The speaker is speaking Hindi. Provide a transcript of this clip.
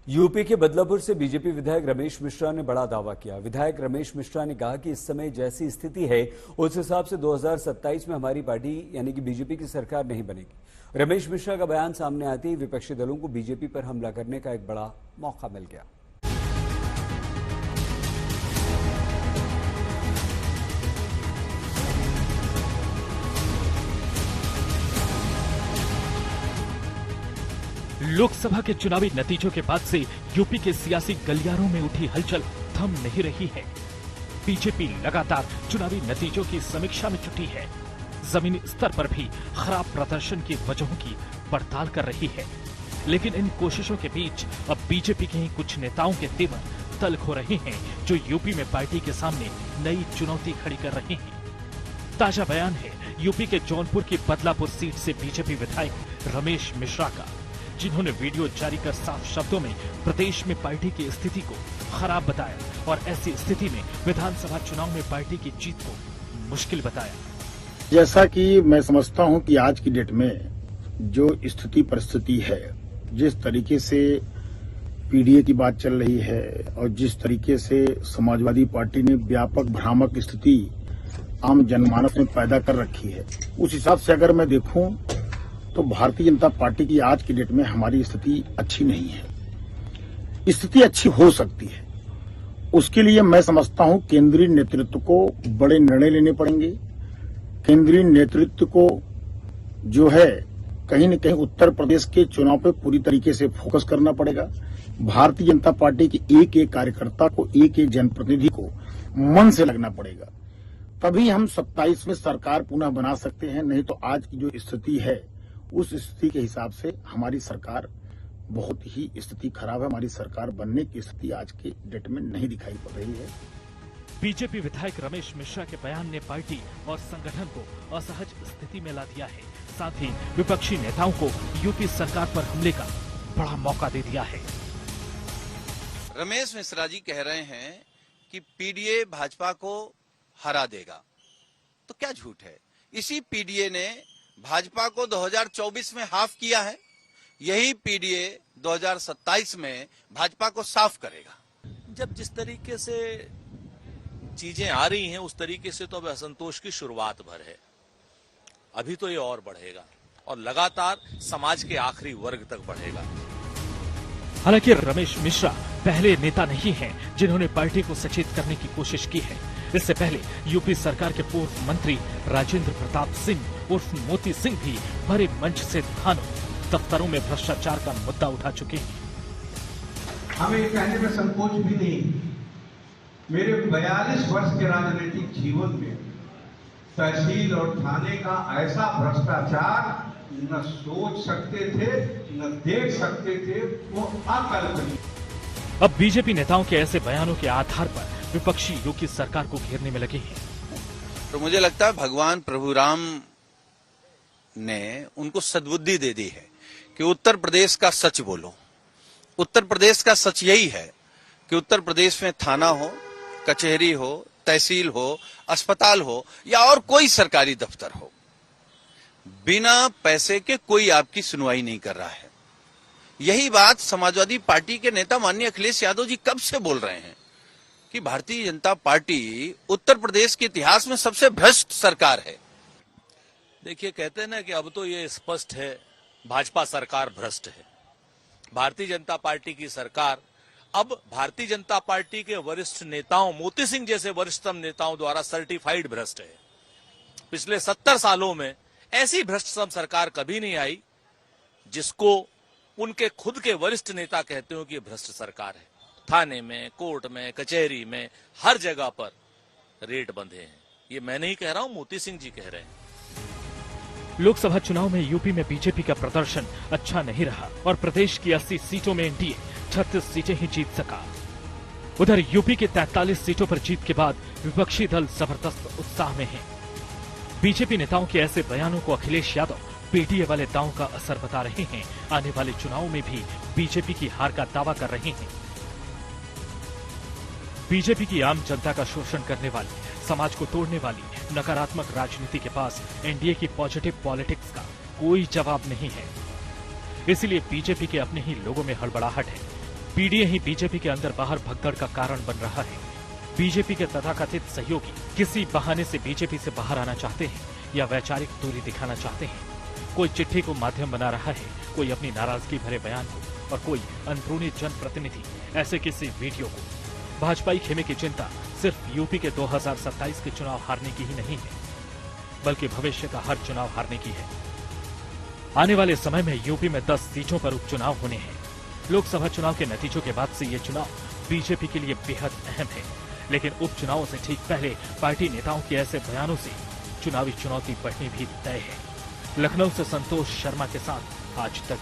यूपी के बदलापुर से बीजेपी विधायक रमेश मिश्रा ने बड़ा दावा किया। विधायक रमेश मिश्रा ने कहा कि इस समय जैसी स्थिति है उस हिसाब से 2027 में हमारी पार्टी यानी कि बीजेपी की सरकार नहीं बनेगी। रमेश मिश्रा का बयान सामने आते ही विपक्षी दलों को बीजेपी पर हमला करने का एक बड़ा मौका मिल गया। लोकसभा के चुनावी नतीजों के बाद से यूपी के सियासी गलियारों में उठी हलचल थम नहीं रही है। बीजेपी लगातार चुनावी नतीजों की समीक्षा में जुटी है। जमीनी स्तर पर भी खराब प्रदर्शन की वजहों की पड़ताल कर रही है। लेकिन इन कोशिशों के बीच अब बीजेपी के ही कुछ नेताओं के तेवर तल्ख हो रहे हैं, जो यूपी में पार्टी के सामने नई चुनौती खड़ी कर रहे हैं। ताजा बयान है यूपी के जौनपुर की बदलापुर सीट से बीजेपी विधायक रमेश मिश्रा का, जिन्होंने वीडियो जारी कर साफ शब्दों में प्रदेश में पार्टी की स्थिति को खराब बताया और ऐसी स्थिति में विधानसभा चुनाव में पार्टी की जीत को मुश्किल बताया। जैसा कि मैं समझता हूं कि आज की डेट में जो स्थिति परिस्थिति है, जिस तरीके से पीडीए की बात चल रही है और जिस तरीके से समाजवादी पार्टी ने व्यापक भ्रामक स्थिति आम जनमानस में पैदा कर रखी है, उस हिसाब से अगर मैं देखूं तो भारतीय जनता पार्टी की आज की डेट में हमारी स्थिति अच्छी नहीं है। स्थिति अच्छी हो सकती है, उसके लिए मैं समझता हूं केंद्रीय नेतृत्व को बड़े निर्णय लेने पड़ेंगे। केंद्रीय नेतृत्व को जो है कहीं न कहीं उत्तर प्रदेश के चुनाव पे पूरी तरीके से फोकस करना पड़ेगा। भारतीय जनता पार्टी के एक एक कार्यकर्ता को, एक एक जनप्रतिनिधि को मन से लगना पड़ेगा, तभी हम 27 में सरकार पुनः बना सकते हैं। नहीं तो आज की जो स्थिति है उस स्थिति के हिसाब से हमारी सरकार बहुत ही स्थिति खराब है। हमारी सरकार बनने की स्थिति आज के डेट में नहीं दिखाई पड़ रही है। बीजेपी विधायक रमेश मिश्रा के बयान ने पार्टी और संगठन को असहज स्थिति में ला दिया है। साथ ही विपक्षी नेताओं को यूपी सरकार पर हमले का बड़ा मौका दे दिया है। रमेश मिश्रा जी कह रहे हैं कि पीडीए भाजपा को हरा देगा, तो क्या झूठ है। इसी पीडीए ने भाजपा को 2024 में हाफ किया है। यही पीडीए 2027 में भाजपा को साफ करेगा। जब जिस तरीके से चीजें आ रही हैं उस तरीके से तो अब असंतोष की शुरुआत भर है। अभी तो ये और बढ़ेगा और लगातार समाज के आखिरी वर्ग तक बढ़ेगा। हालांकि रमेश मिश्रा पहले नेता नहीं हैं जिन्होंने पार्टी को सचेत करने की कोशिश की है। इससे पहले यूपी सरकार के पूर्व मंत्री राजेंद्र प्रताप सिंह उर्फ मोती सिंह भी भरे मंच से थानों दफ्तरों में भ्रष्टाचार का मुद्दा उठा चुके हैं। हमें ये कहने में संकोच भी नहीं, मेरे 42 वर्ष के राजनीतिक जीवन में तहसील और थाने का ऐसा भ्रष्टाचार न सोच सकते थे न देख सकते थे, वो अकल्पनीय। अब बीजेपी नेताओं के ऐसे बयानों के आधार पर विपक्षी यूपी सरकार को घेरने में लगे हैं। तो मुझे लगता है भगवान प्रभु राम ने उनको सद्बुद्धि दे दी है कि उत्तर प्रदेश का सच बोलो। उत्तर प्रदेश का सच यही है कि उत्तर प्रदेश में थाना हो, कचहरी हो, तहसील हो, अस्पताल हो या और कोई सरकारी दफ्तर हो, बिना पैसे के कोई आपकी सुनवाई नहीं कर रहा है। यही बात समाजवादी पार्टी के नेता माननीय अखिलेश यादव जी कब से बोल रहे हैं कि भारतीय जनता पार्टी उत्तर प्रदेश के इतिहास में सबसे भ्रष्ट सरकार है। देखिए, कहते हैं ना कि अब तो ये स्पष्ट है भाजपा सरकार भ्रष्ट है। भारतीय जनता पार्टी की सरकार अब भारतीय जनता पार्टी के वरिष्ठ नेताओं, मोती सिंह जैसे वरिष्ठतम नेताओं द्वारा सर्टिफाइड भ्रष्ट है। पिछले 70 सालों में ऐसी भ्रष्टतम सरकार कभी नहीं आई जिसको उनके खुद के वरिष्ठ नेता कहते हो कि ये भ्रष्ट सरकार है। थाने में, कोर्ट में, कचहरी में, हर जगह पर रेट बंधे हैं। ये मैं नहीं कह रहा हूं, मोती सिंह जी कह रहे हैं। लोकसभा चुनाव में यूपी में बीजेपी का प्रदर्शन अच्छा नहीं रहा और प्रदेश की 80 सीटों में एनडीए 36 सीटें ही जीत सका। उधर यूपी के 43 सीटों पर जीत के बाद विपक्षी दल जबरदस्त उत्साह में हैं। बीजेपी नेताओं के ऐसे बयानों को अखिलेश यादव पीडीए वाले दांव का असर बता रहे हैं। आने वाले चुनावों में भी बीजेपी की हार का दावा कर रहे हैं। बीजेपी की आम जनता का शोषण करने वाली, समाज को तोड़ने वाली नकारात्मक राजनीति के पास एनडीए की पॉजिटिव पॉलिटिक्स का कोई जवाब नहीं है। इसलिए बीजेपी के अपने ही लोगों में हड़बड़ाहट है। पीडीए ही बीजेपी के अंदर बाहर भगदड़ का कारण बन रहा है। बीजेपी के तथाकथित सहयोगी किसी बहाने से बीजेपी से बाहर आना चाहते हैं या वैचारिक दूरी दिखाना चाहते हैं। कोई चिट्ठी को माध्यम बना रहा है, कोई अपनी नाराजगी भरे बयान को, और कोई अंदरूनी जनप्रतिनिधि ऐसे किसी वीडियो को। भाजपाई खेमे की चिंता सिर्फ यूपी के 2027 के चुनाव हारने की ही नहीं है, बल्कि भविष्य का हर चुनाव हारने की है। आने वाले समय में यूपी में 10 सीटों पर उपचुनाव होने हैं। लोकसभा चुनाव के नतीजों के बाद से ये चुनाव बीजेपी के लिए बेहद अहम है, लेकिन उपचुनावों से ठीक पहले पार्टी नेताओं के ऐसे बयानों से चुनावी चुनौती बढ़नी भी तय है। लखनऊ से संतोष शर्मा के साथ आज तक।